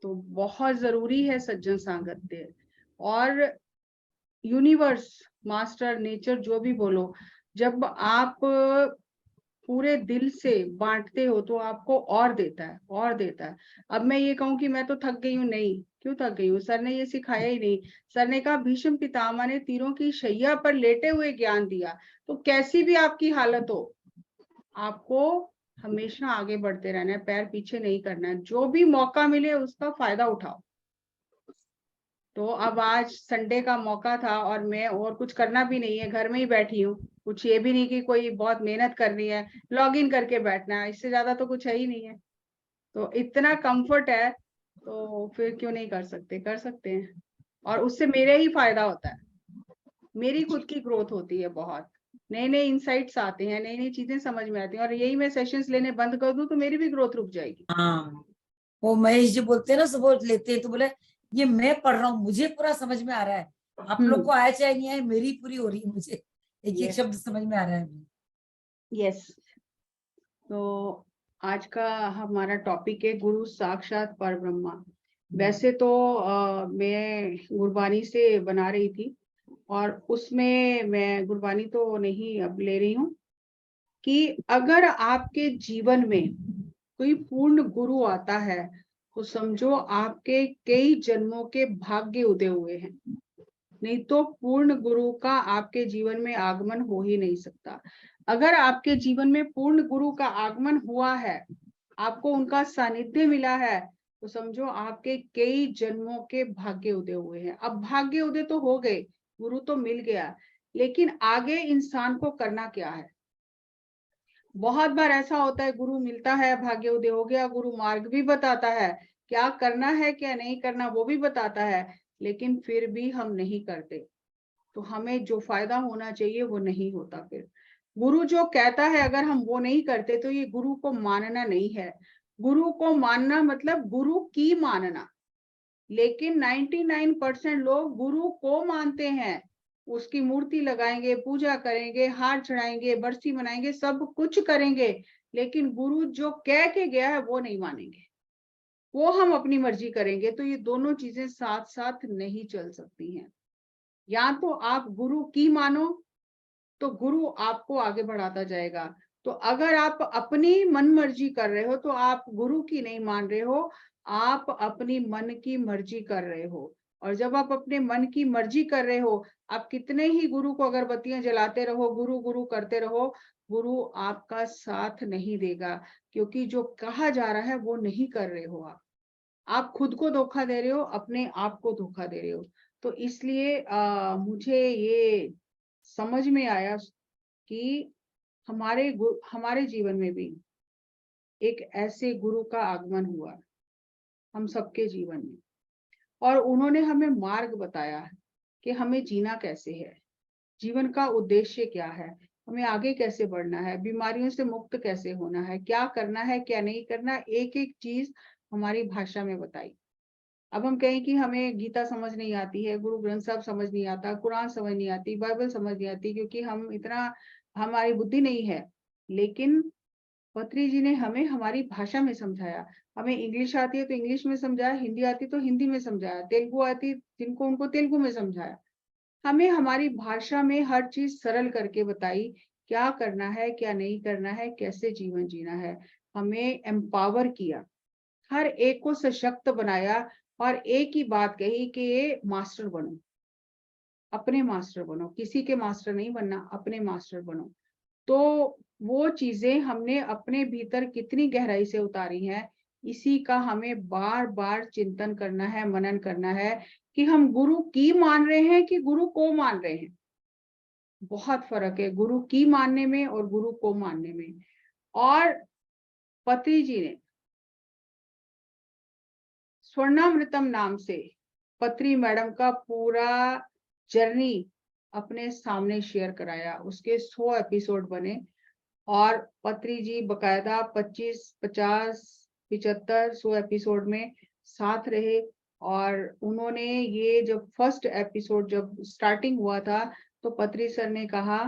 तो बहुत जरूरी है सज्जन सांगत्य। और यूनिवर्स, मास्टर, नेचर, जो भी बोलो, जब आप पूरे दिल से बांटते हो तो आपको और देता है, और देता है। अब मैं ये कहूं कि मैं तो थक गई हूँ, नहीं, क्यों थक गई हूँ? सर ने ये सिखाया ही नहीं। सर ने कहा भीष्म पितामह ने तीरों की शैया पर लेटे हुए ज्ञान दिया। तो कैसी भी आपकी हालत हो, आपको हमेशा आगे बढ़ते रहना है, पैर पीछे नहीं करना है। जो भी मौका मिले उसका फायदा उठाओ। तो अब आज संडे का मौका था और मैं, और कुछ करना भी नहीं है, घर में ही बैठी हूँ। कुछ ये भी नहीं कि कोई बहुत मेहनत करनी है, लॉग इन करके बैठना है, इससे ज्यादा तो कुछ है ही नहीं है। तो इतना कंफर्ट है, तो फिर क्यों नहीं कर सकते? कर सकते हैं। और उससे मेरे ही फायदा होता है, मेरी खुद की ग्रोथ होती है बहुत। नए नए इंसाइट्स आते हैं, नई नई चीजें समझ में आती हैं। और यही मैं सेशंस लेने बंद कर दूं तो मेरी भी ग्रोथ रुक जाएगी। हाँ, वो महेश जी बोलते हैं ना, सुबह लेते हैं तो बोले ये मैं पढ़ रहा हूँ, मुझे पूरा समझ में आ रहा है, आप लोग को आया चाहे नहीं आए, मेरी पूरी हो रही है, मुझे एक एक यस, शब्द समझ में आ रहा है। यस। तो आज का हमारा टॉपिक है गुरु साक्षात परब्रह्मा। वैसे तो मैं गुरबानी से बना रही थी, और उसमें मैं गुरबानी तो नहीं अब ले रही हूँ, कि अगर आपके जीवन में कोई पूर्ण गुरु आता है तो समझो आपके कई जन्मों के भाग्य उदय हुए हैं। नहीं तो पूर्ण गुरु का आपके जीवन में आगमन हो ही नहीं सकता। अगर आपके जीवन में पूर्ण गुरु का आगमन हुआ है, आपको उनका सानिध्य मिला है, तो समझो आपके कई जन्मों के भाग्य उदय हुए हैं। अब भाग्य उदय तो हो गए, गुरु तो मिल गया, लेकिन आगे इंसान को करना क्या है? बहुत बार ऐसा होता है, गुरु मिलता है, भाग्य उदय हो गया, गुरु मार्ग भी बताता है, क्या करना है क्या नहीं करना वो भी बताता है, लेकिन फिर भी हम नहीं करते। तो हमें जो फायदा होना चाहिए वो नहीं होता। फिर गुरु जो कहता है अगर हम वो नहीं करते तो ये गुरु को मानना नहीं है। गुरु को मानना मतलब गुरु की मानना। लेकिन 99% लोग गुरु को मानते हैं, उसकी मूर्ति लगाएंगे, पूजा करेंगे, हार चढ़ाएंगे, बरसी मनाएंगे, सब कुछ करेंगे, लेकिन गुरु जो कह के गया है वो नहीं मानेंगे, वो हम अपनी मर्जी करेंगे। तो ये दोनों चीजें साथ साथ नहीं चल सकती हैं। या तो आप गुरु की मानो तो गुरु आपको आगे बढ़ाता जाएगा। तो अगर आप अपनी मन मर्जी कर रहे हो तो आप गुरु की नहीं मान रहे हो, आप अपनी मन की मर्जी कर रहे हो। और जब आप अपने मन की मर्जी कर रहे हो, आप कितने ही गुरु को अगरबत्तियां जलाते रहो, गुरु गुरु करते रहो, गुरु आपका साथ नहीं देगा। क्योंकि जो कहा जा रहा है वो नहीं कर रहे हो आप खुद को धोखा दे रहे हो, अपने आप को धोखा दे रहे हो। तो इसलिए मुझे ये समझ में आया कि हमारे जीवन में भी एक ऐसे गुरु का आगमन हुआ, हम सबके जीवन में। और उन्होंने हमें मार्ग बताया कि हमें जीना कैसे है, जीवन का उद्देश्य क्या है, हमें आगे कैसे बढ़ना है, बीमारियों से मुक्त कैसे होना है, क्या करना है क्या नहीं करना, एक एक चीज हमारी भाषा में बताई। अब हम कहें कि हमें गीता समझ नहीं आती है, गुरु ग्रंथ साहब समझ नहीं आता, कुरान समझ नहीं आती, बाइबल समझ नहीं आती, क्योंकि हम इतना, हमारी बुद्धि नहीं है। लेकिन पत्री जी ने हमें हमारी भाषा में समझाया। हमें इंग्लिश आती है तो इंग्लिश में समझाया, हिंदी आती तो हिंदी में समझाया, तेलुगु आती जिनको उनको तेलुगु में समझाया। हमें हमारी भाषा में हर चीज सरल करके बताई, क्या करना है क्या नहीं करना है, कैसे जीवन जीना है। हमें एम्पावर किया, हर एक को सशक्त बनाया, और एक ही बात कही कि ये मास्टर बनो, अपने मास्टर बनो, किसी के मास्टर नहीं बनना, अपने मास्टर बनो। तो वो चीजें हमने अपने भीतर कितनी गहराई से उतारी हैं, इसी का हमें बार बार चिंतन करना है, मनन करना है, कि हम गुरु की मान रहे हैं कि गुरु को मान रहे हैं। बहुत फर्क है गुरु की मानने में और गुरु को मानने में। और पत्री जी ने स्वर्णामृतम नाम से पत्री मैडम का पूरा जर्नी अपने सामने शेयर कराया, उसके 100 एपिसोड बने। और पत्री जी बकायदा 25, 50, 75, 100 एपिसोड में साथ रहे। और उन्होंने ये जब फर्स्ट एपिसोड जब स्टार्टिंग हुआ था, तो पत्री सर ने कहा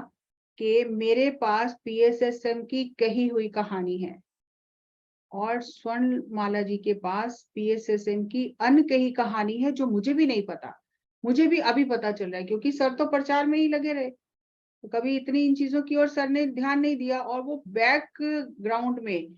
कि मेरे पास PSSM की कही हुई कहानी है, और स्वर्ण माला जी के पास PSSM की अनकही कहानी है जो मुझे भी नहीं पता, मुझे भी अभी पता चल रहा है, क्योंकि सर तो प्रचार में ही लगे रहे, तो कभी इतनी इन चीजों की ओर सर ने ध्यान नहीं दिया। और वो बैक ग्राउंड में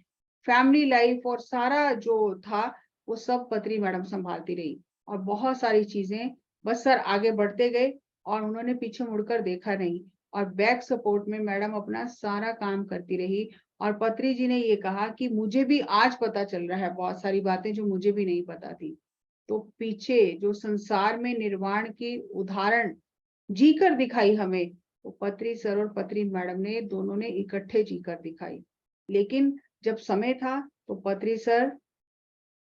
फैमिली लाइफ और सारा जो था वो सब पत्री मैडम संभालती रही, और बहुत सारी चीजें बस सर आगे बढ़ते गए और उन्होंने पीछे मुड़कर देखा नहीं, और बैक सपोर्ट में मैडम अपना सारा काम करती रही। और पत्री जी ने ये कहा कि मुझे भी आज पता चल रहा है बहुत सारी बातें जो मुझे भी नहीं पता थी। तो पीछे जो संसार में निर्वाण की उदाहरण जीकर दिखाई हमें, तो पत्री सर और पत्री मैडम ने दोनों ने इकट्ठे जीकर दिखाई। लेकिन जब समय था तो पत्री सर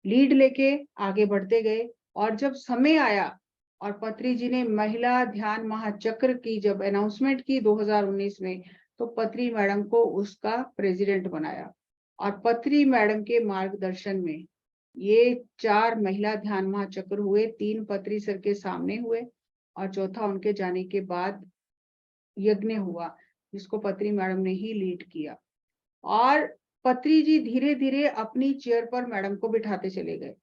लीड लेके आगे बढ़ते गए, और जब समय आया और पत्री जी ने महिला ध्यान महाचक्र की जब अनाउंसमेंट की 2019 में, तो पत्री मैडम को उसका प्रेसिडेंट बनाया। और पत्री मैडम के मार्गदर्शन में ये 4 महिला ध्यान महाचक्र हुए, 3 पत्री सर के सामने हुए और चौथा उनके जाने के बाद यज्ञ हुआ, जिसको पत्री मैडम ने ही लीड किया। और पत्री जी धीरे धीरे अपनी चेयर पर मैडम को बिठाते चले गए,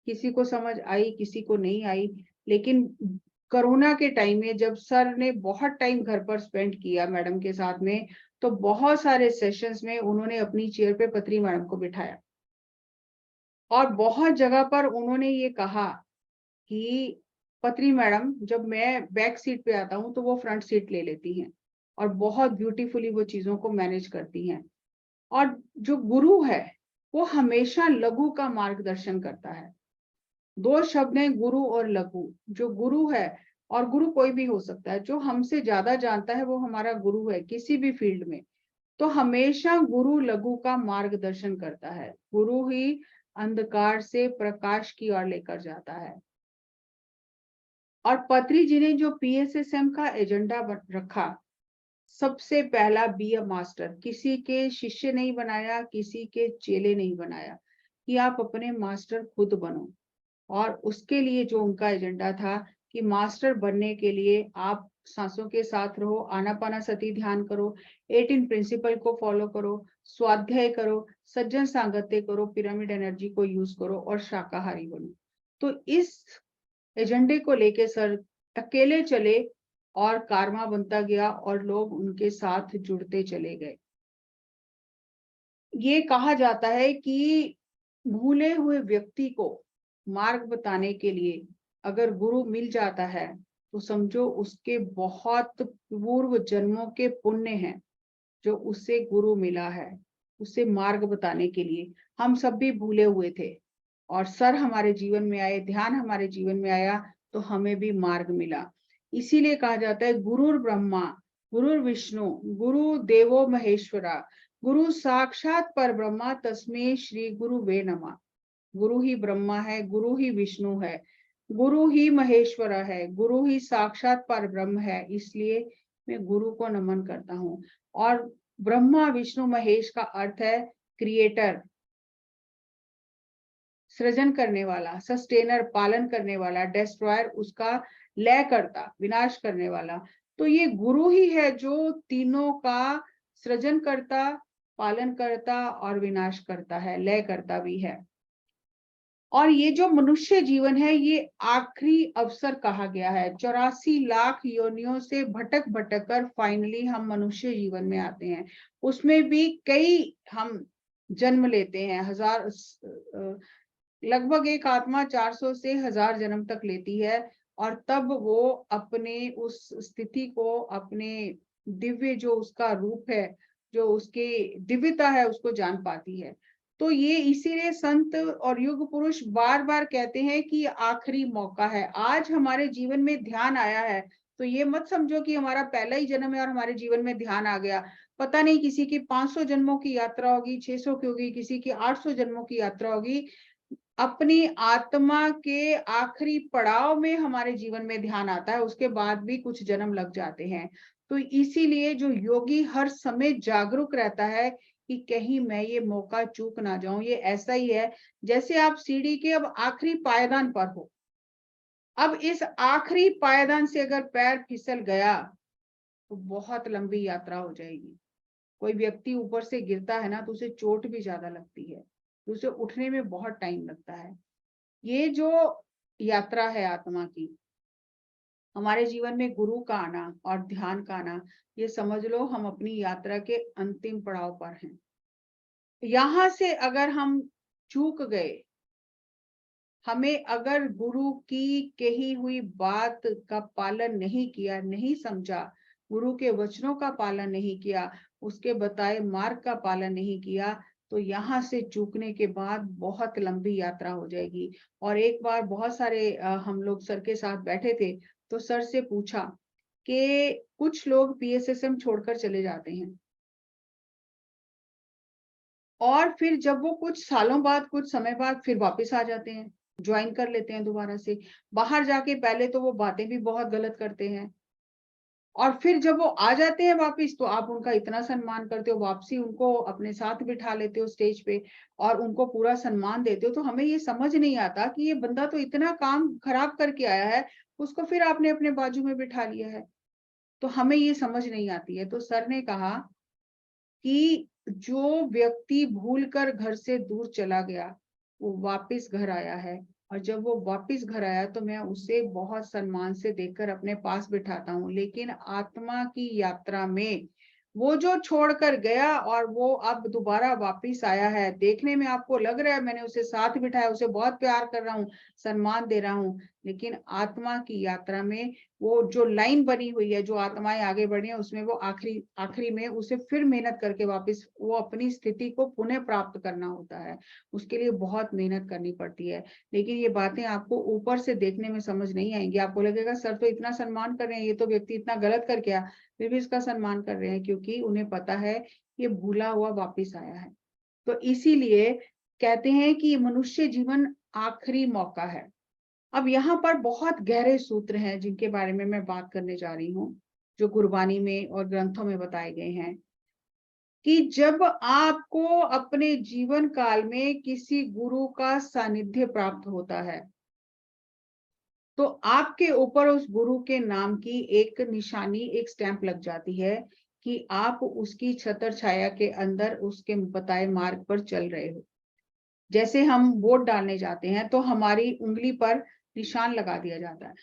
किसी को समझ आई किसी को नहीं आई। लेकिन कोरोना के टाइम में जब सर ने बहुत टाइम घर पर स्पेंड किया मैडम के साथ में, तो बहुत सारे सेशंस में उन्होंने अपनी चेयर पे पत्री मैडम को बिठाया, और बहुत जगह पर उन्होंने ये कहा कि पत्री मैडम जब मैं बैक सीट पे आता हूँ तो वो फ्रंट सीट ले लेती हैं, और बहुत ब्यूटीफुली वो चीजों को मैनेज करती हैं। और जो गुरु है वो हमेशा लघु का मार्गदर्शन करता है। 2 शब्द हैं, गुरु और लघु। जो गुरु है, और गुरु कोई भी हो सकता है, जो हमसे ज्यादा जानता है वो हमारा गुरु है किसी भी फील्ड में। तो हमेशा गुरु लघु का मार्गदर्शन करता है, गुरु ही अंधकार से प्रकाश की ओर लेकर जाता है। और पत्री जी ने जो PSSM का एजेंडा रखा, सबसे पहला बी अ मास्टर, किसी के शिष्य नहीं बनाया, किसी के चेले नहीं बनाया, कि आप अपने मास्टर खुद बनो। और उसके लिए जो उनका एजेंडा था कि मास्टर बनने के लिए आप सांसों के साथ रहो, आनापानासती ध्यान करो, 18 प्रिंसिपल को फॉलो करो, स्वाध्याय करो, सज्जन सांगत्य करो, पिरामिड एनर्जी को यूज करो और शाकाहारी बनो। तो इस एजेंडे को लेके सर अकेले चले और कारवा बनता गया और लोग उनके साथ जुड़ते चले गए। ये कहा जाता है कि भूले हुए व्यक्ति को मार्ग बताने के लिए अगर गुरु मिल जाता है तो समझो उसके बहुत पूर्व जन्मों के पुण्य हैं जो उसे गुरु मिला है, उसे मार्ग बताने के लिए। हम सब भी भूले हुए थे और सर हमारे जीवन में आए, ध्यान हमारे जीवन में आया, तो हमें भी मार्ग मिला। इसीलिए कहा जाता है गुरुर ब्रह्मा गुरुर विष्णु गुरु देवो महेश्वरा गुरु साक्षात पर ब्रह्मा तस्मै श्री गुरु वे नमः। गुरु ही ब्रह्मा है, गुरु ही विष्णु है, गुरु ही महेश्वर है, गुरु ही साक्षात पर ब्रह्म है। इसलिए मैं गुरु को नमन करता हूँ। और ब्रह्मा विष्णु महेश का अर्थ है क्रिएटर, सृजन करने वाला, सस्टेनर, पालन करने वाला, डिस्ट्रॉयर, उसका लय करता, विनाश करने वाला। तो ये गुरु ही है जो तीनों का सृजन करता, पालन करता और विनाश करता है, लय करता भी है। और ये जो मनुष्य जीवन है ये आखिरी अवसर कहा गया है। 84 लाख योनियों से भटक भटक कर फाइनली हम मनुष्य जीवन में आते हैं। उसमें भी कई हम जन्म लेते हैं, हजार लगभग एक आत्मा 400 से 1000 जन्म तक लेती है, और तब वो अपने उस स्थिति को, अपने दिव्य जो उसका रूप है, जो उसकी दिव्यता है, उसको जान पाती है। तो ये इसीलिए संत और युग पुरुष बार बार कहते हैं कि आखिरी मौका है। आज हमारे जीवन में ध्यान आया है तो ये मत समझो कि हमारा पहला ही जन्म है और हमारे जीवन में ध्यान आ गया। पता नहीं किसी की 500 जन्मों की यात्रा होगी, 600 की होगी, किसी की 800 जन्मों की यात्रा होगी। अपनी आत्मा के आखिरी पड़ाव में हमारे जीवन में ध्यान आता है, उसके बाद भी कुछ जन्म लग जाते हैं। तो इसीलिए जो योगी हर समय जागरूक रहता है कि कहीं मैं ये मौका चूक ना जाऊं। ये ऐसा ही है जैसे आप सीढ़ी के अब आखिरी पायदान पर हो, अब इस आखिरी पायदान से अगर पैर फिसल गया तो बहुत लंबी यात्रा हो जाएगी। कोई व्यक्ति ऊपर से गिरता है ना तो उसे चोट भी ज्यादा लगती है, तो उसे उठने में बहुत टाइम लगता है। ये जो यात्रा है आत्मा की, हमारे जीवन में गुरु का आना और ध्यान का आना, ये समझ लो हम अपनी यात्रा के अंतिम पड़ाव पर हैं। यहाँ से अगर हम चूक गए, हमें अगर गुरु की कही हुई बात का पालन नहीं किया, नहीं समझा, गुरु के वचनों का पालन नहीं किया, उसके बताए मार्ग का पालन नहीं किया, तो यहाँ से चूकने के बाद बहुत लंबी यात्रा हो जाएगी। और एक बार बहुत सारे हम लोग सर के साथ बैठे थे, तो सर से पूछा कि कुछ लोग पीएसएसएम छोड़कर चले जाते हैं और फिर जब वो कुछ सालों बाद, कुछ समय बाद फिर वापस आ जाते हैं, ज्वाइन कर लेते हैं दोबारा से। बाहर जाके पहले तो वो बातें भी बहुत गलत करते हैं और फिर जब वो आ जाते हैं वापस, तो आप उनका इतना सम्मान करते हो, वापसी उनको अपने साथ बिठा लेते हो स्टेज पे और उनको पूरा सम्मान देते हो। तो हमें ये समझ नहीं आता कि ये बंदा तो इतना काम खराब करके आया है, उसको फिर आपने अपने बाजू में बिठा लिया है। तो हमें ये समझ नहीं आती है। तो सर ने कहा कि जो व्यक्ति भूलकर घर से दूर चला गया, वो वापस घर आया है। और जब वो वापस घर आया तो मैं उसे बहुत सम्मान से देखकर अपने पास बिठाता हूँ। लेकिन आत्मा की यात्रा में वो जो छोड़कर गया और वो अब दोबारा वापस आया है, देखने में आपको लग रहा है मैंने उसे साथ बिठाया, उसे बहुत प्यार कर रहा हूँ, सम्मान दे रहा हूँ, लेकिन आत्मा की यात्रा में वो जो लाइन बनी हुई है, जो आत्माएं आगे बढ़ी है, उसमें वो आखिरी आखिरी में उसे फिर मेहनत करके वापस वो अपनी स्थिति को पुनः प्राप्त करना होता है। उसके लिए बहुत मेहनत करनी पड़ती है। लेकिन ये बातें आपको ऊपर से देखने में समझ नहीं आएंगी। आपको लगेगा सर तो इतना सम्मान कर रहे हैं, ये तो व्यक्ति इतना गलत करके आया, फिर भी इसका सम्मान कर रहे हैं, क्योंकि उन्हें पता है ये भूला हुआ वापिस आया है। तो इसीलिए कहते हैं कि मनुष्य जीवन आखिरी मौका है। अब यहाँ पर बहुत गहरे सूत्र हैं जिनके बारे में मैं बात करने जा रही हूँ, जो गुरबानी में और ग्रंथों में बताए गए हैं कि जब आपको अपने जीवन काल में किसी गुरु का सानिध्य प्राप्त होता है, तो आपके ऊपर उस गुरु के नाम की एक निशानी, एक स्टैंप लग जाती है कि आप उसकी छत्र छाया के अंदर उसके बताए मार्ग पर चल रहे हो। जैसे हम वोट डालने जाते हैं तो हमारी उंगली पर निशान लगा दिया जाता है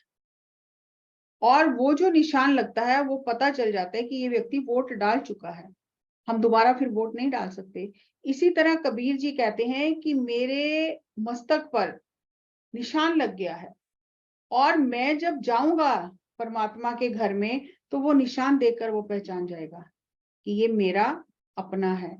और वो जो निशान लगता है वो पता चल जाता है कि ये व्यक्ति वोट डाल चुका है, हम दोबारा फिर वोट नहीं डाल सकते। इसी तरह कबीर जी कहते हैं कि मेरे मस्तक पर निशान लग गया है और मैं जब जाऊंगा परमात्मा के घर में, तो वो निशान देखकर वो पहचान जाएगा कि ये मेरा अपना है।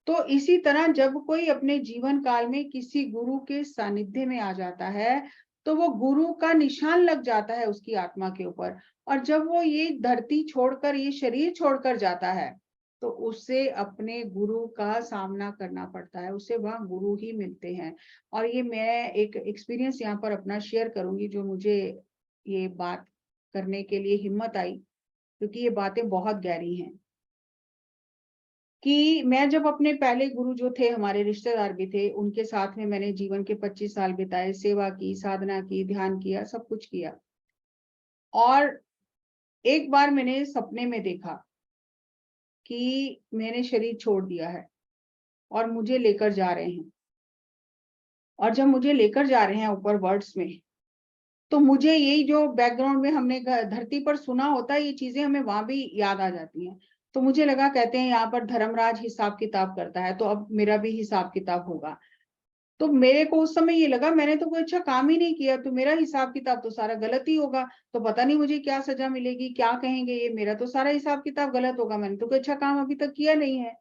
तो इसी तरह जब कोई अपने जीवन काल में किसी गुरु के सानिध्य में आ जाता है, तो वो गुरु का निशान लग जाता है उसकी आत्मा के ऊपर। और जब वो ये धरती छोड़कर, ये शरीर छोड़कर जाता है, तो उसे अपने गुरु का सामना करना पड़ता है, उसे वह गुरु ही मिलते हैं। और ये मैं एक एक्सपीरियंस यहाँ पर अपना शेयर करूंगी, जो मुझे ये बात करने के लिए हिम्मत आई, क्योंकि ये बातें बहुत गहरी हैं। कि मैं जब अपने पहले गुरु जो थे, हमारे रिश्तेदार भी थे, उनके साथ में मैंने जीवन के 25 साल बिताए, सेवा की, साधना की, ध्यान किया, सब कुछ किया। और एक बार मैंने सपने में देखा कि मैंने शरीर छोड़ दिया है और मुझे लेकर जा रहे हैं। और जब मुझे लेकर जा रहे हैं ऊपर वर्ड्स में, तो मुझे यही जो बैकग्राउंड में हमने धरती पर सुना होता है, ये चीजें हमें वहां भी याद आ जाती हैं। तो मुझे लगा, कहते हैं यहाँ पर धर्मराज हिसाब किताब करता है, तो अब मेरा भी हिसाब किताब होगा। तो मेरे को उस समय ये लगा मैंने तो कोई अच्छा काम ही नहीं किया, तो मेरा हिसाब किताब तो सारा गलत ही होगा। तो पता नहीं मुझे क्या सजा मिलेगी, क्या कहेंगे, ये मेरा तो सारा हिसाब किताब गलत होगा, मैंने तो कोई अच्छा काम अभी तक किया नहीं है।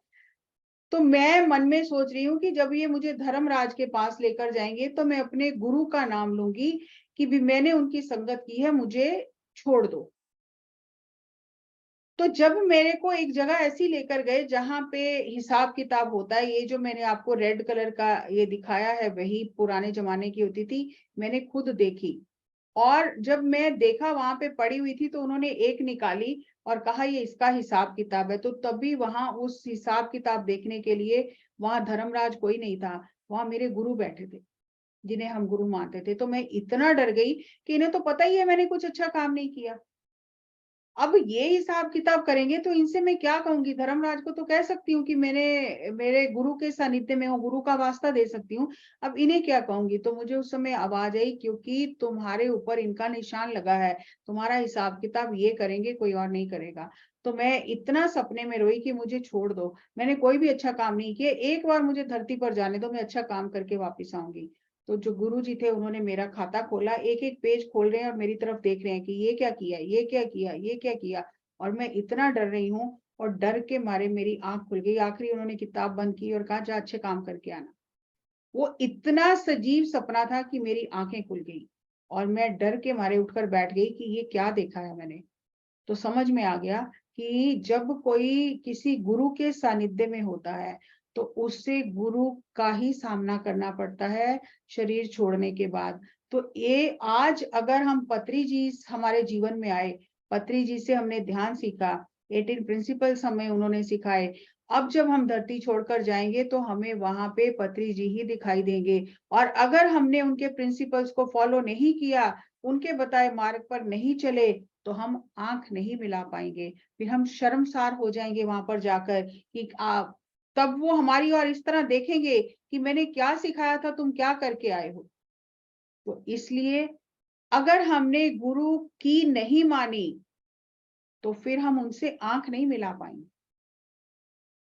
तो मैं मन में सोच रही हूँ कि जब ये मुझे धर्मराज के पास लेकर जाएंगे, तो मैं अपने गुरु का नाम लूंगी कि भी मैंने उनकी संगत की है, मुझे छोड़ दो। तो जब मेरे को एक जगह ऐसी लेकर गए जहां पे हिसाब किताब होता है, ये जो मैंने आपको रेड कलर का ये दिखाया है, वही पुराने जमाने की होती थी, मैंने खुद देखी। और जब मैं देखा, वहां पे पड़ी हुई थी, तो उन्होंने एक निकाली और कहा ये इसका हिसाब किताब है। तो तभी वहां उस हिसाब किताब देखने के लिए वहां धर्मराज कोई नहीं था, वहां मेरे गुरु बैठे थे, जिन्हें हम गुरु मानते थे। तो मैं इतना डर गई कि इन्हें तो पता ही है मैंने कुछ अच्छा काम नहीं किया। अब ये हिसाब किताब करेंगे तो इनसे मैं क्या कहूंगी? धर्मराज को तो कह सकती हूँ कि मैंने मेरे गुरु के सानिध्य में हूँ, गुरु का वास्ता दे सकती हूँ। अब इन्हें क्या कहूंगी? तो मुझे उस समय आवाज आई, क्योंकि तुम्हारे ऊपर इनका निशान लगा है, तुम्हारा हिसाब किताब ये करेंगे, कोई और नहीं करेगा। तो मैं इतना सपने में रोई कि मुझे छोड़ दो, मैंने कोई भी अच्छा काम नहीं किया, एक बार मुझे धरती पर जाने दो, मैं अच्छा काम करके वापिस आऊंगी। तो जो गुरु जी थे उन्होंने मेरा खाता खोला, एक एक पेज खोल रहे हैं और मेरी तरफ देख रहे हैं कि ये क्या किया, ये क्या किया, ये क्या किया। और मैं इतना डर रही हूँ, और डर के मारे मेरी आंख खुल गई। आखिरी उन्होंने किताब बंद की और कहा, जा अच्छे काम करके आना। वो इतना सजीव सपना था कि मेरी आंखें खुल गई, और मैं डर के मारे उठकर बैठ गई कि ये क्या देखा है मैंने। तो समझ में आ गया कि जब कोई किसी गुरु के सानिध्य में होता है तो उससे गुरु का ही सामना करना पड़ता है शरीर छोड़ने के बाद। तो ये आज अगर हम पत्री जी हमारे जीवन में आए, पत्री जी से हमने ध्यान सीखा, 18 प्रिंसिपल्स हमें उन्होंने सिखाए। अब जब हम धरती छोड़कर जाएंगे तो हमें वहां पे पत्री जी ही दिखाई देंगे। और अगर हमने उनके प्रिंसिपल्स को फॉलो नहीं किया, उनके बताए मार्ग पर नहीं चले, तो हम आंख नहीं मिला पाएंगे। फिर हम शर्मसार हो जाएंगे वहां पर जाकर कि तब वो हमारी और इस तरह देखेंगे कि मैंने क्या सिखाया था, तुम क्या करके आए हो। तो इसलिए अगर हमने गुरु की नहीं मानी तो फिर हम उनसे आंख नहीं मिला पाएंगे।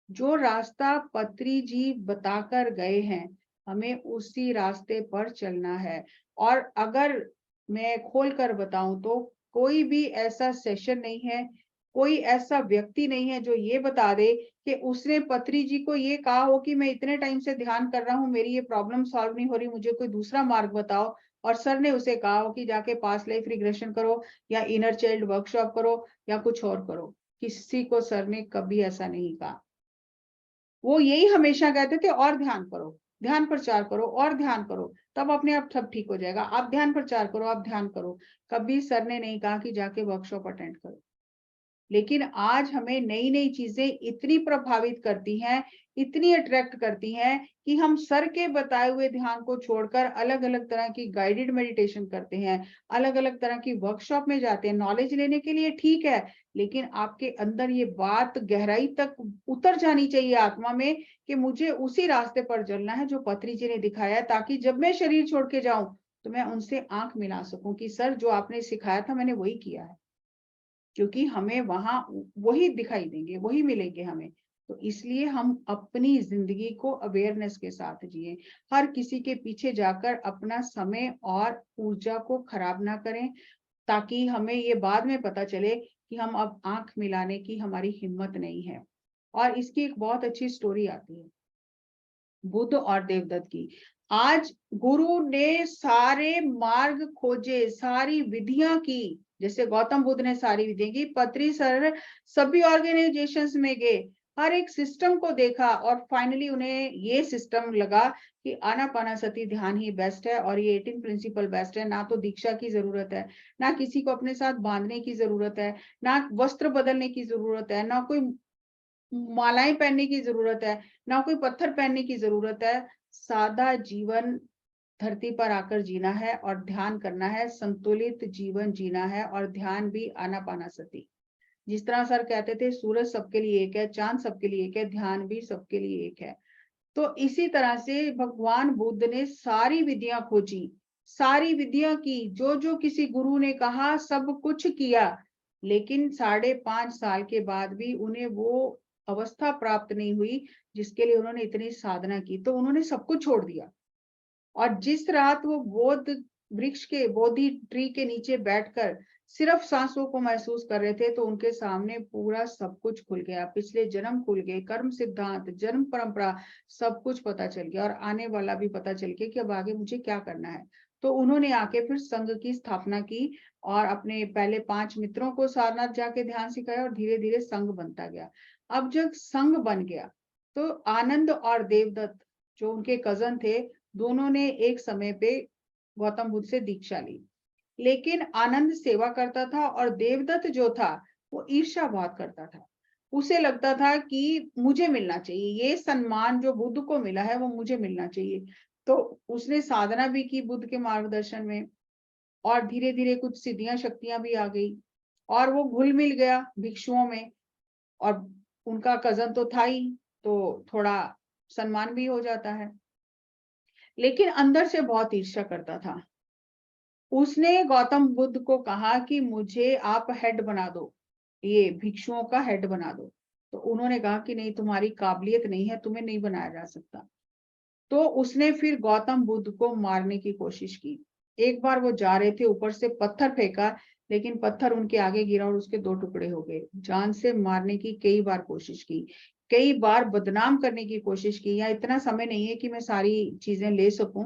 जो रास्ता पत्री जी बताकर गए हैं, हमें उसी रास्ते पर चलना है। और अगर मैं खोल कर बताऊं तो कोई भी ऐसा सेशन नहीं है, कोई ऐसा व्यक्ति नहीं है जो ये बता दे कि उसने पत्री जी को ये कहा हो कि मैं इतने टाइम से ध्यान कर रहा हूं, मेरी ये प्रॉब्लम सॉल्व नहीं हो रही, मुझे कोई दूसरा मार्ग बताओ। और सर ने उसे कहा हो कि जाके पास्ट लाइफ रिग्रेशन करो, या इनर चाइल्ड वर्कशॉप करो, या कुछ और करो। किसी को सर ने कभी ऐसा नहीं कहा। वो यही हमेशा कहते थे, और ध्यान करो, ध्यान प्रचार करो, और ध्यान करो, तब अपने आप सब ठीक हो जाएगा। आप ध्यान प्रचार करो, आप ध्यान करो। कभी सर ने नहीं कहा कि जाके वर्कशॉप अटेंड करो। लेकिन आज हमें नई नई चीजें इतनी प्रभावित करती हैं, इतनी अट्रैक्ट करती हैं कि हम सर के बताए हुए ध्यान को छोड़कर अलग अलग तरह की गाइडेड मेडिटेशन करते हैं, अलग अलग तरह की वर्कशॉप में जाते हैं नॉलेज लेने के लिए, ठीक है। लेकिन आपके अंदर ये बात गहराई तक उतर जानी चाहिए आत्मा में कि मुझे उसी रास्ते पर चलना है जो पत्री जी ने दिखाया है, ताकि जब मैं शरीर छोड़ के जाऊं तो मैं उनसे आंख मिला सकूं कि सर जो आपने सिखाया था मैंने वही किया है। क्योंकि हमें वहां वही दिखाई देंगे, वही मिलेंगे हमें। तो इसलिए हम अपनी जिंदगी को अवेयरनेस के साथ जिए, हर किसी के पीछे जाकर अपना समय और ऊर्जा को खराब ना करें, ताकि हमें ये बाद में पता चले कि हम अब आंख मिलाने की हमारी हिम्मत नहीं है। और इसकी एक बहुत अच्छी स्टोरी आती है बुद्ध और देवदत्त की। आज गुरु ने सारे मार्ग खोजे, सारी विधियां की, जैसे गौतम बुद्ध ने सारी विधियां की, पत्री सर सभी ऑर्गेनाइजेशंस में गए, हर एक सिस्टम को देखा, और फाइनली उन्हें ये सिस्टम लगा कि आनापानासती ध्यान ही बेस्ट है, और ये 18 प्रिंसिपल बेस्ट है। ना तो दीक्षा की जरूरत है, ना किसी को अपने साथ बांधने की जरूरत है, ना वस्त्र बदलने की जरूरत है, ना कोई मालाएं पहनने की जरूरत है, ना कोई पत्थर पहनने की जरूरत है। सादा जीवन धरती पर आकर जीना है और ध्यान करना है, संतुलित जीवन जीना है, और ध्यान भी आनापानासती। जिस तरह सर कहते थे सूरज सबके लिए एक है, चांद सबके लिए एक है, ध्यान भी सबके लिए एक है। तो इसी तरह से भगवान बुद्ध ने सारी विधियां खोजी, सारी विधियां की, जो जो किसी गुरु ने कहा सब कुछ किया। लेकिन 5.5 साल के बाद भी उन्हें वो अवस्था प्राप्त नहीं हुई जिसके लिए उन्होंने इतनी साधना की। तो उन्होंने सब कुछ छोड़ दिया, और जिस रात वो बोध वृक्ष के, बोधि ट्री के नीचे बैठकर सिर्फ सांसों को महसूस कर रहे थे, तो उनके सामने पूरा सब कुछ खुल गया। पिछले जन्म खुल गए, कर्म सिद्धांत, जन्म परंपरा, सब कुछ पता चल गया, और आने वाला भी पता चल गया कि अब आगे मुझे क्या करना है। तो उन्होंने आके फिर संघ की स्थापना की, और अपने पहले 5 मित्रों को सारनाथ जाके ध्यान सिखाया, और धीरे धीरे संघ बनता गया। अब जब संघ बन गया तो आनंद और देवदत्त जो उनके कजन थे, दोनों ने एक समय पे गौतम बुद्ध से दीक्षा ली। लेकिन आनंद सेवा करता था, और देवदत्त जो था वो ईर्ष्या बहुत करता था। उसे लगता था कि मुझे मिलना चाहिए, ये सम्मान जो बुद्ध को मिला है वो मुझे मिलना चाहिए। तो उसने साधना भी की बुद्ध के मार्गदर्शन में, और धीरे धीरे कुछ सिद्धियां शक्तियां भी आ गई। और वो घुल मिल गया भिक्षुओं में, और उनका कजन तो था ही, तो थोड़ा सम्मान भी हो जाता है। लेकिन अंदर से बहुत ईर्ष्या करता था। उसने गौतम बुद्ध को कहा कि मुझे आप हेड बना दो, ये भिक्षुओं का हेड बना दो। तो उन्होंने कहा कि नहीं, तुम्हारी काबिलियत नहीं है, तुम्हें नहीं बनाया जा सकता। तो उसने फिर गौतम बुद्ध को मारने की कोशिश की। एक बार वो जा रहे थे, ऊपर से पत्थर फेंका, लेकिन पत्थर उनके आगे गिरा और उसके 2 टुकड़े हो गए। जान से मारने की कई बार कोशिश की, कई बार बदनाम करने की कोशिश की। या इतना समय नहीं है कि मैं सारी चीजें ले सकूं।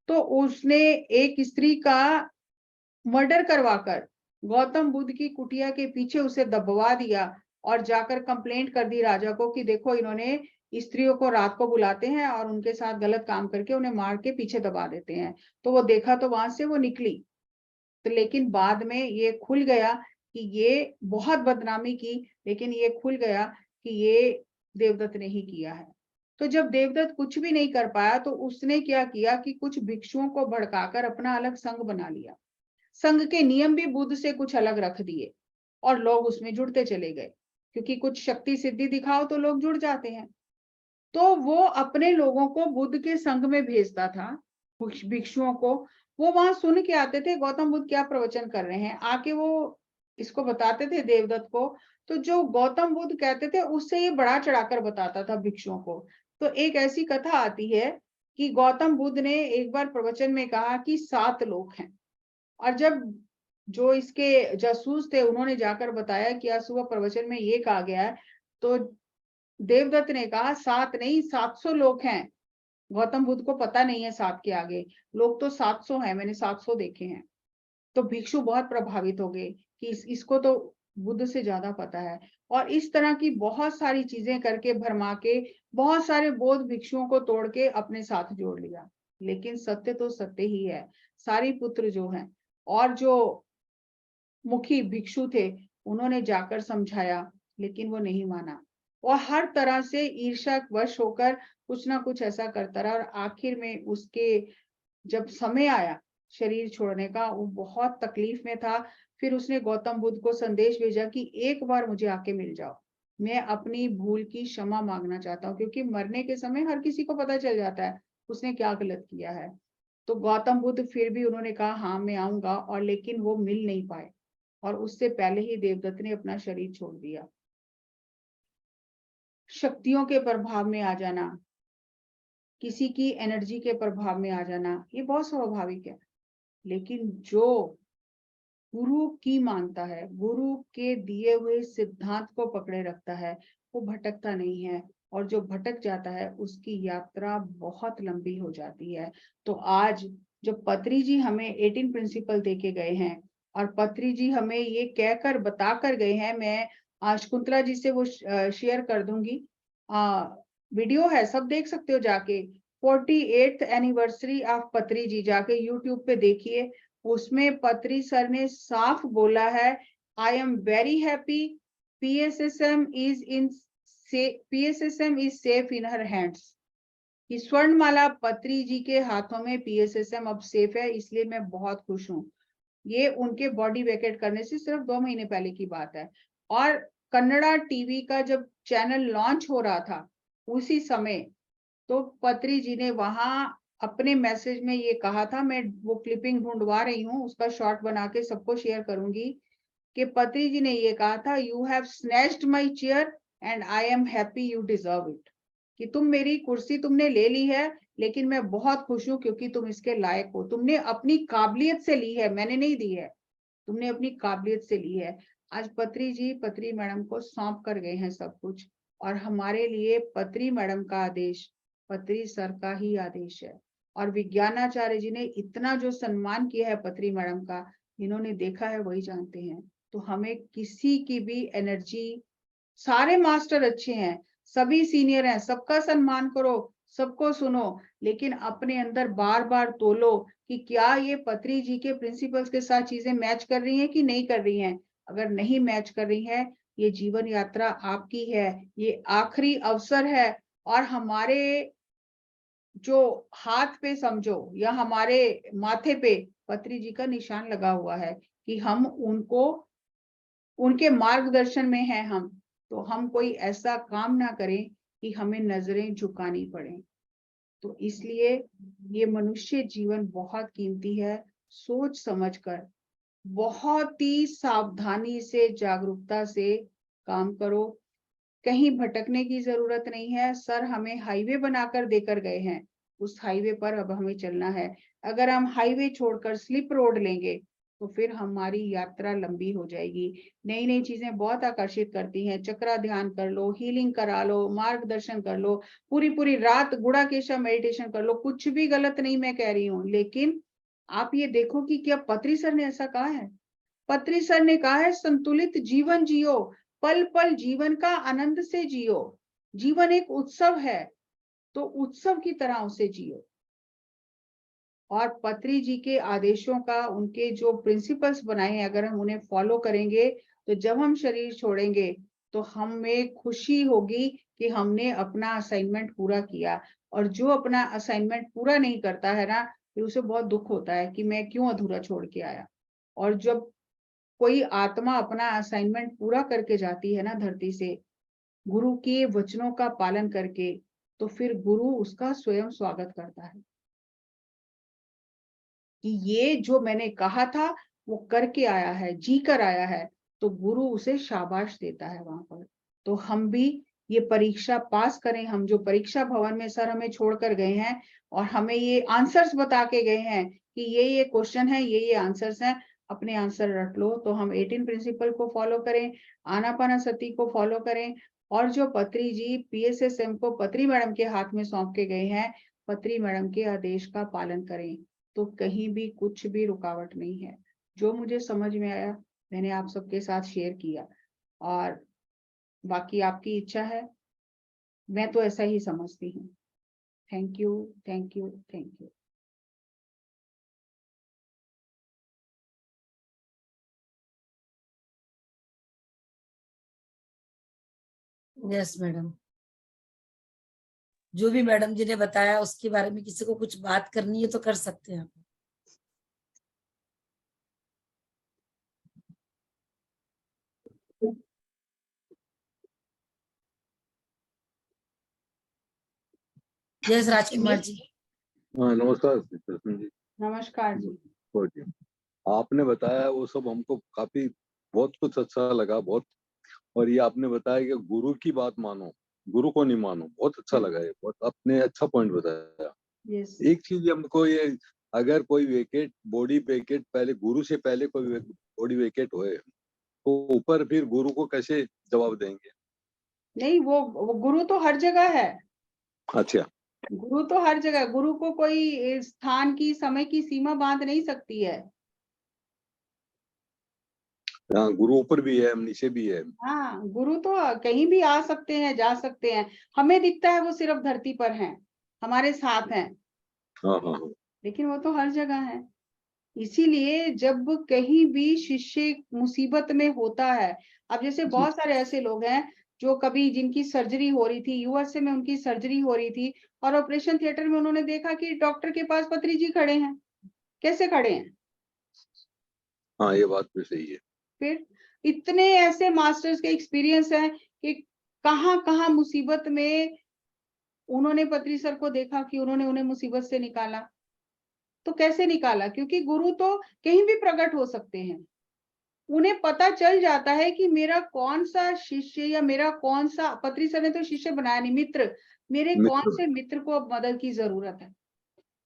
तो उसने एक स्त्री का मर्डर करवाकर गौतम बुद्ध की कुटिया के पीछे उसे दबवा दिया, और जाकर कंप्लेंट कर दी राजा को कि देखो, इन्होंने स्त्रियों को रात को बुलाते हैं और उनके साथ गलत काम करके उन्हें मार के पीछे दबा देते हैं। तो वो देखा तो वहां से वो निकली। तो लेकिन बाद में ये खुल गया कि ये बहुत बदनामी की, लेकिन ये खुल गया कि ये देवदत्त ने ही किया है। तो जब देवदत्त कुछ भी नहीं कर पाया, तो उसने क्या किया कि कुछ भिक्षुओं को भड़काकर अपना अलग संघ बना लिया। संघ के नियम भी बुद्ध से कुछ अलग रख दिए, और लोग उसमें जुड़ते चले गए, क्योंकि कुछ शक्ति सिद्धि दिखाओ तो लोग जुड़ जाते हैं। तो वो अपने लोगों को बुद्ध के संघ में भेजता था, भिक्षुओं को। वो वहां सुन के आते थे गौतम बुद्ध क्या प्रवचन कर रहे हैं, आके वो इसको बताते थे देवदत्त को। तो जो गौतम बुद्ध कहते थे उससे ये बढ़ा चढ़ाकर बताता था भिक्षुओं को। तो एक ऐसी कथा आती है कि गौतम बुद्ध ने एक बार प्रवचन में कहा कि 7 लोग हैं। और जब जो इसके जासूस थे उन्होंने जाकर बताया कि आज सुबह प्रवचन में ये कहा गया है, तो देवदत्त ने कहा 7 नहीं, 700 लोग हैं। गौतम बुद्ध को पता नहीं है 7 के आगे, लोग तो 700 हैं, मैंने 700 देखे हैं। तो भिक्षु बहुत प्रभावित हो गए कि इसको तो बुद्ध से ज्यादा पता है। और इस तरह की बहुत सारी चीजें करके, भरमा के, बहुत सारे बौद्ध भिक्षुओं को तोड़ के अपने साथ जोड़ लिया। लेकिन सत्य तो सत्य ही है। सारी पुत्र जो हैं और जो मुखी भिक्षु थे, उन्होंने जाकर समझाया, लेकिन वो नहीं माना, और हर तरह से ईर्ष्या वश होकर कुछ ना कुछ ऐसा करता रहा। और आखिर में उसके जब समय आया शरीर छोड़ने का, वो बहुत तकलीफ में था। फिर उसने गौतम बुद्ध को संदेश भेजा कि एक बार मुझे आके मिल जाओ, मैं अपनी भूल की क्षमा मांगना चाहता हूँ, क्योंकि मरने के समय हर किसी को पता चल जाता है उसने क्या गलत किया है। तो गौतम बुद्ध फिर भी उन्होंने कहा हाँ मैं आऊंगा, और लेकिन वो मिल नहीं पाए, और उससे पहले ही देवदत्त ने अपना शरीर छोड़ दिया। शक्तियों के प्रभाव में आ जाना, किसी की एनर्जी के प्रभाव में आ जाना, ये बहुत स्वाभाविक है। लेकिन जो गुरु की मानता है, गुरु के दिए हुए सिद्धांत को पकड़े रखता है, वो भटकता नहीं है। और जो भटक जाता है उसकी यात्रा बहुत लंबी हो जाती है। तो आज जो पत्री जी हमें 18 प्रिंसिपल देके गए हैं, और पत्री जी हमें ये कहकर बता कर गए हैं, मैं शकुंतला जी से वो शेयर कर दूंगी। वीडियो है, सब देख सकते हो जाके। 48th एनिवर्सरी ऑफ पत्री जी, जाके यूट्यूब पे देखिए। उसमें पत्री सर ने साफ बोला है, I am very happy, PSSM is in PSSM is safe in her hands. कि स्वर्णमाला पत्री जी के हाथों में पीएसएसएम अब सेफ है, इसलिए मैं बहुत खुश हूँ। ये उनके बॉडी वेकेट करने से सिर्फ 2 महीने पहले की बात है। और कन्नड़ा टीवी का जब चैनल लॉन्च हो रहा था, उसी समय तो पत्री जी ने वहां अपने मैसेज में ये कहा था, मैं वो क्लिपिंग ढूंढवा रही हूँ, उसका शॉर्ट बना के सबको शेयर करूंगी, कि पत्री जी ने ये कहा था, you have snatched my chair and I am happy, you deserve it. कि तुम मेरी कुर्सी तुमने ले ली है, लेकिन मैं बहुत खुश हूं क्योंकि तुम इसके लायक हो। तुमने अपनी काबिलियत से ली है, मैंने नहीं दी है, तुमने अपनी काबिलियत से ली है। आज पत्री जी पत्री मैडम को सौंप कर गए हैं सब कुछ, और हमारे लिए पत्री मैडम का आदेश पत्री सर का ही आदेश है। और विज्ञानाचार्य जी ने इतना जो सम्मान किया है पत्री मैडम का, इन्होंने देखा है वही जानते हैं। तो हमें किसी की भी एनर्जी, सारे मास्टर अच्छे हैं, सभी सीनियर हैं, सबका सम्मान करो, सबको सुनो, लेकिन अपने अंदर बार बार तोलो कि क्या ये पत्री जी के प्रिंसिपल्स के साथ चीजें मैच कर रही हैं कि नहीं कर रही हैं। अगर नहीं मैच कर रही है, ये जीवन यात्रा आपकी है, ये आखिरी अवसर है। और हमारे जो हाथ पे समझो, या हमारे माथे पे पत्री जी का निशान लगा हुआ है, कि हम उनको उनके मार्गदर्शन में है हम, तो हम कोई ऐसा काम ना करें कि हमें नजरें झुकानी पड़े। तो इसलिए ये मनुष्य जीवन बहुत कीमती है। सोच समझकर, बहुत ही सावधानी से, जागरूकता से काम करो। कहीं भटकने की जरूरत नहीं है। सर हमें हाईवे बनाकर देकर गए हैं, उस हाईवे पर अब हमें चलना है। अगर हम हाईवे छोड़कर स्लिप रोड लेंगे तो फिर हमारी यात्रा लंबी हो जाएगी। नई नई चीजें बहुत आकर्षित करती हैं। चक्रा ध्यान कर लो, हीलिंग करा लो, मार्गदर्शन कर लो, पूरी पूरी रात गुड़ाकेशा मेडिटेशन कर लो, कुछ भी गलत नहीं मैं कह रही हूँ। लेकिन आप ये देखो कि क्या पत्री सर ने ऐसा कहा है? पत्री सर ने कहा है संतुलित जीवन जियो, पल पल जीवन का आनंद से जियो। जीवन एक उत्सव है, तो उत्सव की तरह उसे जियो। और पत्री जी के आदेशों का, उनके जो प्रिंसिपल्स बनाए हैं, अगर हम उन्हें फॉलो करेंगे तो जब हम शरीर छोड़ेंगे तो हमें खुशी होगी कि हमने अपना असाइनमेंट पूरा किया। और जो अपना असाइनमेंट पूरा नहीं करता है ना, फिर उसे बहुत दुख होता है कि मैं क्यों अधूरा छोड़ के आया। और जब कोई आत्मा अपना असाइनमेंट पूरा करके जाती है ना धरती से, गुरु के वचनों का पालन करके, तो फिर गुरु उसका स्वयं स्वागत करता है कि ये जो मैंने कहा था वो करके आया है, जी कर आया है, तो गुरु उसे शाबाश देता है वहां पर। तो हम भी ये परीक्षा पास करें। हम जो परीक्षा भवन में सर हमें छोड़कर गए हैं और हमें ये आंसर्स बता के गए हैं कि ये क्वेश्चन है, ये आंसर्स हैं, अपने आंसर रट लो। तो हम 18 प्रिंसिपल को फॉलो करें, आनापानासती को फॉलो करें, और जो पत्री जी PSSM को पत्री मैडम के हाथ में सौंप के गए हैं, पत्री मैडम के आदेश का पालन करें। तो कहीं भी कुछ भी रुकावट नहीं है। जो मुझे समझ में आया मैंने आप सबके साथ शेयर किया, और बाकी आपकी इच्छा है। मैं तो ऐसा ही समझती हूँ। Thank you, thank you, thank you. Yes madam, जो भी मैडम जी ने बताया उसके बारे में किसी को कुछ बात करनी है तो कर सकते हैं आप। यस राजकुमार जी। हाँ नमस्कार कृष्ण जी। नमस्कार जी। और जी, आपने बताया वो सब हमको काफी बहुत कुछ अच्छा लगा बहुत। और ये आपने बताया कि गुरु की बात मानो, गुरु को नहीं मानो, बहुत अच्छा लगा। ये बहुत आपने अच्छा पॉइंट बताया। यस। एक चीज हमको ये, अगर कोई वेकेट बॉडी वेकेट पहले गुरु से पहले कोई बॉडी वेकेट होए तो ऊपर फिर गुरु को कैसे जवाब देंगे? नहीं, वो गुरु तो हर जगह है। अच्छा। गुरु तो हर जगह, गुरु को कोई स्थान की, समय की सीमा बांध नहीं सकती है। हाँ गुरु ऊपर भी है, नीचे भी है। हाँ, गुरु तो कहीं भी आ सकते हैं, जा सकते हैं। हमें दिखता है वो सिर्फ धरती पर हैं, हमारे साथ हैं, हाँ हाँ हाँ। लेकिन वो तो हर जगह है। इसीलिए जब कहीं भी शिष्य मुसीबत में होता है, अब जैसे जी बहुत सारे ऐसे लोग हैं जो कभी, जिनकी सर्जरी हो रही थी, USA में उनकी सर्जरी हो रही थी, और ऑपरेशन थिएटर में उन्होंने देखा कि डॉक्टर के पास पत्री जी खड़े हैं। कैसे खड़े हैं? हाँ, ये बात भी सही है। फिर इतने ऐसे मास्टर्स के एक्सपीरियंस हैं कि कहाँ कहाँ मुसीबत में उन्होंने पत्री सर को देखा कि उन्होंने उन्हें मुसीबत से निकाला। तो कैसे निकाला? क्योंकि गुरु तो कहीं भी प्रकट हो सकते हैं। उन्हें पता चल जाता है कि मेरा कौन सा शिष्य, या मेरा कौन सा, पत्री सर ने तो शिष्य बनाया नहीं, मित्र, मेरे कौन मित्र। से मित्र को अब मदद की जरूरत है।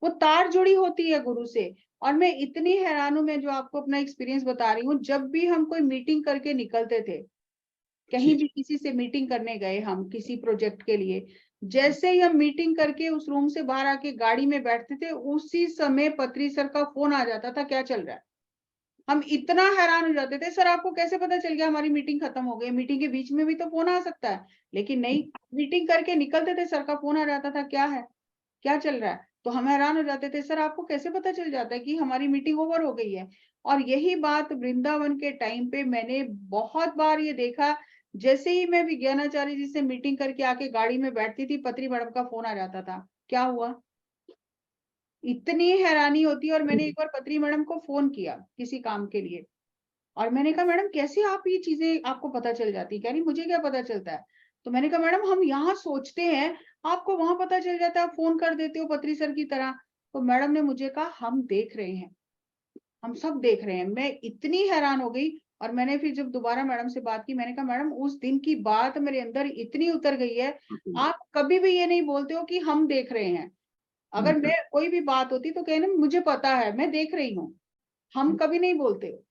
वो तार जुड़ी होती है गुरु से। और मैं इतनी हैरान हूं, मैं जो आपको अपना एक्सपीरियंस बता रही हूँ, जब भी हम कोई मीटिंग करके निकलते थे, कहीं भी किसी से मीटिंग करने गए हम किसी प्रोजेक्ट के लिए, जैसे ही हम मीटिंग करके उस रूम से बाहर आके गाड़ी में बैठते थे, उसी समय पत्री सर का फोन आ जाता था, क्या चल रहा है। हम इतना हैरान हो जाते थे, सर आपको कैसे पता चल गया हमारी मीटिंग खत्म हो गई? मीटिंग के बीच में भी तो फोन आ सकता है। लेकिन नहीं, मीटिंग करके निकलते थे, सर का फोन आ जाता था, क्या है, क्या चल रहा है। तो हम हैरान हो जाते थे, सर आपको कैसे पता चल जाता है कि हमारी मीटिंग ओवर हो गई है? और यही बात वृंदावन के टाइम पे मैंने बहुत बार ये देखा। जैसे ही मैं विज्ञानाचार्य जी से मीटिंग करके आके गाड़ी में बैठती थी, पत्री मैडम का फोन आ जाता था, क्या हुआ। इतनी हैरानी होती है। और मैंने एक बार पत्री मैडम को फोन किया किसी काम के लिए, और मैंने कहा मैडम कैसे आप ये चीजें आपको पता चल जाती? कह रही मुझे क्या पता चलता है? तो मैंने कहा मैडम हम यहाँ सोचते हैं, आपको वहां पता चल जाता है, आप फोन कर देते हो पत्री सर की तरह। तो मैडम ने मुझे कहा हम देख रहे हैं, हम सब देख रहे हैं। मैं इतनी हैरान हो गई। और मैंने फिर जब दोबारा मैडम से बात की, मैंने कहा मैडम उस दिन की बात मेरे अंदर इतनी उतर गई है, आप कभी भी ये नहीं बोलते हो कि हम देख रहे हैं। अगर मैं कोई भी बात होती तो कहना मुझे पता है, मैं देख रही हूँ, हम कभी नहीं बोलते हो।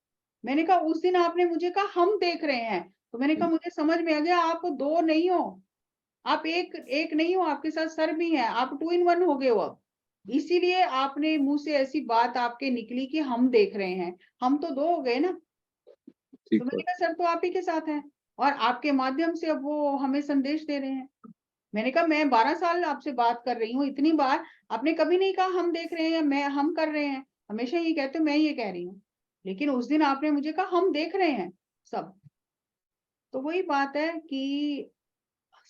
मैंने कहा उस दिन आपने मुझे कहा हम देख रहे हैं, तो मैंने कहा मुझे समझ में आ गया आप दो नहीं हो, आप एक एक नहीं हो, आपके साथ सर भी है, आप 2 in 1 हो गए हो अब। इसीलिए आपने मुंह से ऐसी बात आपके निकली कि हम देख रहे हैं, हम तो 2 हो गए ना। ठीक तो मैंने है। कहा सर तो आप ही के साथ हैं, और आपके माध्यम से अब वो हमें संदेश दे रहे हैं। मैंने कहा मैं 12 साल आपसे बात कर रही हूँ, इतनी बार आपने कभी नहीं कहा हम देख रहे हैं, मैं हम कर रहे हैं, हमेशा ये कहते हो, मैं ये कह रही हूँ। लेकिन उस दिन आपने मुझे कहा हम देख रहे हैं सब। तो वही बात है कि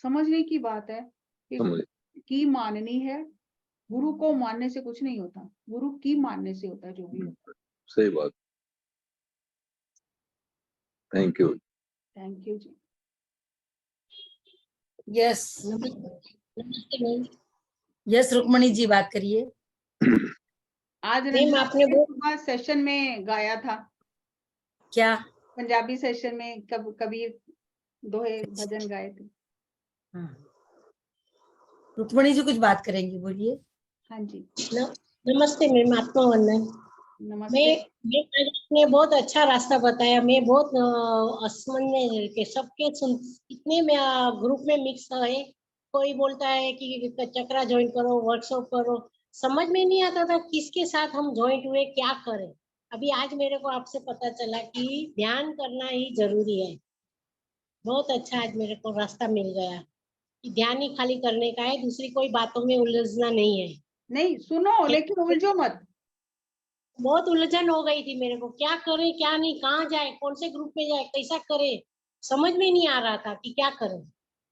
समझने की बात है कि समझ गुरु की माननी है। गुरु को मानने से कुछ नहीं होता, गुरु की मानने से होता है जो भी होता सही बात। Thank you. है। थैंक यू जी। यस नमस्ते मैम। यस, रुक्मणी जी बात करिए। आज मैम रंजना आपने ने सुबह सेशन में गाया था, क्या? पंजाबी सेशन में कबीर दोहे भजन गाए थे। हाँ, रुक्मणी जी कुछ बात करेंगी, बोलिए। हाँ जी, नमस्ते मैम, आत्मा वंदन। नमस्ते। मैं आज आपने बहुत अच्छा रास्ता बताया। मैं बहुत असमंजस में रह के सबके सुन, इतने में ग्रुप में मिक्स है। कोई बोलता है कि चक्रा ज्वाइन करो, वर्कशॉप करो, समझ में नहीं आता था किसके साथ हम ज्वाइंट हुए, क्या करें। अभी आज मेरे को आपसे पता चला कि ध्यान करना ही जरूरी है। बहुत अच्छा, आज मेरे को रास्ता मिल गया कि ध्यान ही खाली करने का है, दूसरी कोई बातों में उलझना नहीं है। नहीं सुनो, लेकिन उलझो मत। बहुत उलझन हो गई थी मेरे को, क्या करें क्या नहीं, कहाँ जाए, कौन से ग्रुप में जाए, कैसा करे, समझ में नहीं आ रहा था कि क्या करें।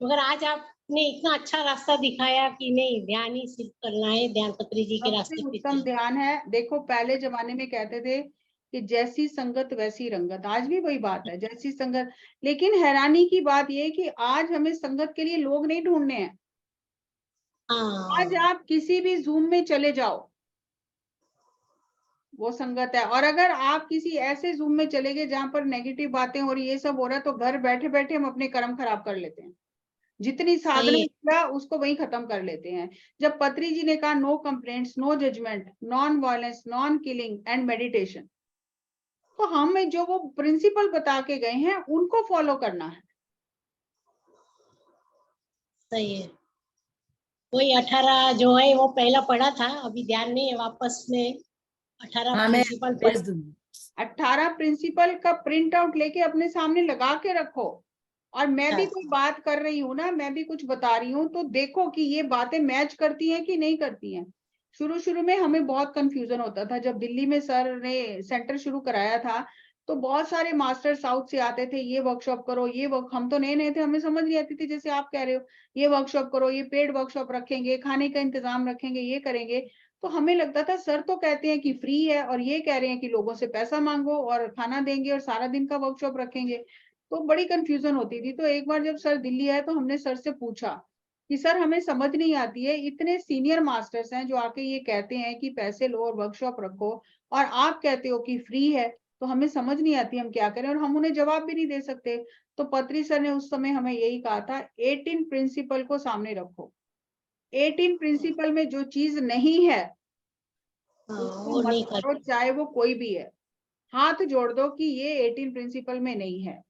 मगर आज आपने इतना अच्छा रास्ता दिखाया कि नहीं, ध्यान ही सिर्फ करना है, ध्यान पत्री जी के रास्ते सबसे पे उत्तम चलना। ध्यान है। देखो पहले जमाने में कहते थे कि जैसी संगत वैसी रंगत, आज भी वही बात है, जैसी संगत। लेकिन हैरानी की बात यह है कि आज हमें संगत के लिए लोग नहीं ढूंढने हैं। आज हाँ आप किसी भी जूम में चले जाओ, वो संगत है। और अगर आप किसी ऐसे जूम में चले गए जहां पर नेगेटिव बातें हो रही, ये सब हो रहा है, तो घर बैठे बैठे हम अपने कर्म खराब कर लेते हैं। जितनी सही साधना है। किया उसको वही खत्म कर लेते हैं। जब पत्री जी ने कहा no complaints, no judgement, non violence, non killing and meditation, तो हमें जो वो प्रिंसिपल बता के गए हैं उनको फॉलो करना है। सही है। कोई 18 जो है वो पहला पढ़ा था, अभी ध्यान नहीं है, वापस में 18 हाँ, मैं प्रिंसिपल भेज दूंगी। 18 प्रिंसिपल का प्रिंट आउट लेके अपने सामने लगा के रखो। और मैं भी कोई बात कर रही हूँ ना, मैं भी कुछ बता रही हूँ, तो देखो कि ये बातें मैच करती हैं कि नहीं करती हैं। शुरू शुरू में हमें बहुत कंफ्यूजन होता था, जब दिल्ली में सर ने सेंटर शुरू कराया था, तो बहुत सारे मास्टर साउथ से आते थे, ये वर्कशॉप करो, ये वर्क, हम तो नए नए थे, हमें समझ नहीं आती थी, जैसे आप कह रहे हो, ये वर्कशॉप करो, ये पेड वर्कशॉप रखेंगे, खाने का इंतजाम रखेंगे, ये करेंगे। तो हमें लगता था सर तो कहते हैं कि फ्री है, और ये कह रहे हैं कि लोगों से पैसा मांगो और खाना देंगे और सारा दिन का वर्कशॉप रखेंगे। तो बड़ी कंफ्यूजन होती थी। तो एक बार जब सर दिल्ली आए तो हमने सर से पूछा कि सर हमें समझ नहीं आती है, इतने सीनियर मास्टर्स हैं जो आके ये कहते हैं कि पैसे लो और वर्कशॉप रखो, और आप कहते हो कि फ्री है, तो हमें समझ नहीं आती हम क्या करें, और हम उन्हें जवाब भी नहीं दे सकते। तो पत्री सर ने उस समय हमें यही कहा था, 18 प्रिंसिपल को सामने रखो। 18 प्रिंसिपल में जो चीज नहीं है उसको वो मत नहीं करो, कर। चाहे वो कोई भी है। हाथ जोड़ दो कि ये 18 प्रिंसिपल में नहीं है।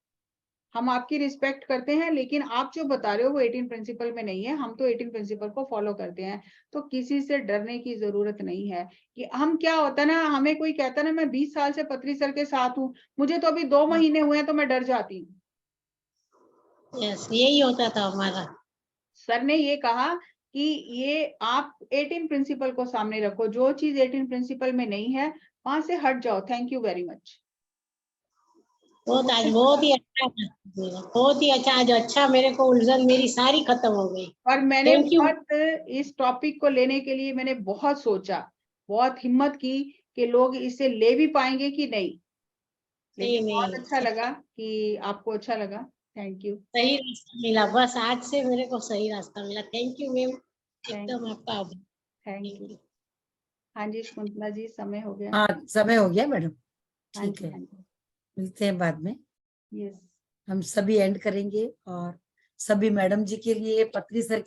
हम आपकी रिस्पेक्ट करते हैं, लेकिन आप जो बता रहे हो वो 18 प्रिंसिपल में नहीं है, हम तो 18 प्रिंसिपल को फॉलो करते हैं। तो किसी से डरने की जरूरत नहीं है। कि हम, क्या होता है ना, हमें कोई कहता है ना मैं 20 साल से पत्री सर के साथ हूँ, मुझे तो अभी 2 महीने हुए हैं तो मैं डर जाती हूँ। यस, यही होता था हमारा। सर ने ये कहा कि ये आप 18 प्रिंसिपल को सामने रखो, जो चीज 18 प्रिंसिपल में नहीं है वहां से हट जाओ। Thank you very much. बहुत आज बहुत ही अच्छा था, बहुत ही अच्छा, आज अच्छा, मेरे को उलझन मेरी सारी खत्म हो गई। और मैंने थैंक यू। बहुत इस टॉपिक को लेने के लिए मैंने बहुत सोचा, बहुत हिम्मत की कि लोग इसे ले भी पाएंगे कि नहीं। लेकिन बहुत नहीं, अच्छा लगा कि आपको अच्छा लगा। Thank you. सही रास्ता मिला, बस आज से मेरे को सही रास्ता मिला। थैंक यू मैम, थैंक एकदम आपका आभार। Thank thank you. यू। हाँ जी शकुंतला जी, समय हो गया। हाँ, समय हो गया मैडम। हाँ ठीक जी, है, हाँ जी। मिलते हैं बाद में। यस। हम सभी एंड करेंगे और सभी मैडम जी के लिए, पत्री सर की